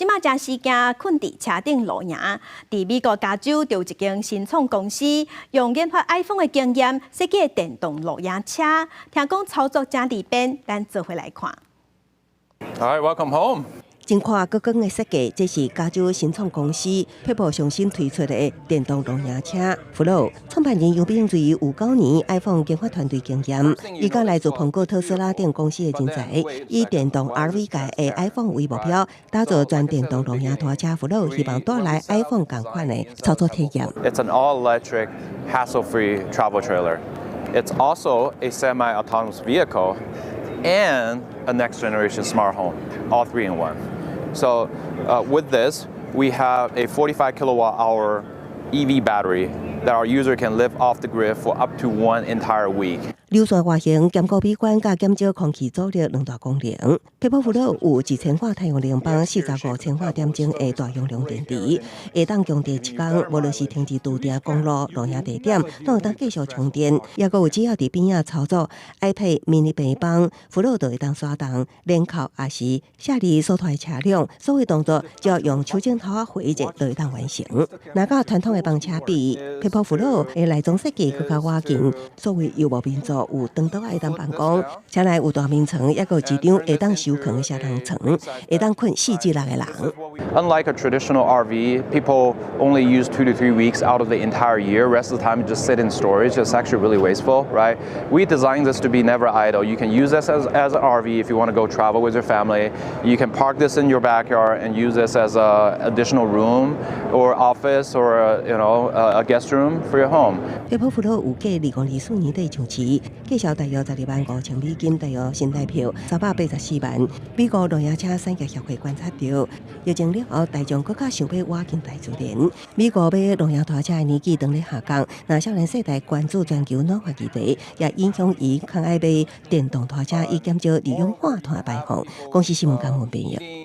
即马将事件困伫车顶露营。伫美国加州就有一间新创公司，用研发 iPhone 的经验设计电动露营车，听讲操作真利便，咱做回来看。All right, welcome home. 真看高光的设计，这是加州新创公司配部上新推出的电动露营车 Flow。创办人杨炳瑞有9年 iPhone 研发团队经验，伊甲来自苹果、特斯拉等公司的人才，以电动 RV 界的 iPhone 为目标，打造全电动露营拖车 Flow， 希望带来 iPhone 同款的操作体验。It's an all-electric, hassle-free travel trailer. It's also a semi-autonomous vehicle and a next-generation smart home, all three in one. So with this, we have a 45 kilowatt-hour EV battery that our user can live off the grid for up to 1 entire week. 流线外形兼顾美观，甲减少空气阻力两大功能。配部辅导有1000瓦太阳能板、45千瓦点钟的大容量电池，会当强电1天，无论是停止拄定公路、露营地点，都会当继续充电。也阁有只要伫边仔操作 iPad mini 平板，辅导就会当刷动，连靠也是下里所拖的车辆，所有动作只要用手镜头回一就会当完成。若甲传统的房车比，配部辅导的内装设计更加瓦劲，所谓游牧民族。有长岛会当办公，车内有大眠床，也有一张会当收藏的小人床，会当困4至6个人。Unlike a traditional RV, people only use 2 to 3 weeks out of the entire year. Rest of the time, you just sit in storage. It's actually really wasteful, right? We designed this to be never idle. You can use this as an RV if you want to go travel with your family. You can park this in your backyard and use this as an additional room or office or a guest room for your home. 配部辅导有计2024年底上市。介绍大约125000美金，大约新台票384万。美国露营车产业协会观察到，疫情了后，大众更加想要挖进大自然。美国买露营拖车的年纪当咧下降，那少年世代关注全球暖化议题，也影响伊较爱买电动拖车，以减少利用化碳排放。公司新闻讲文编译。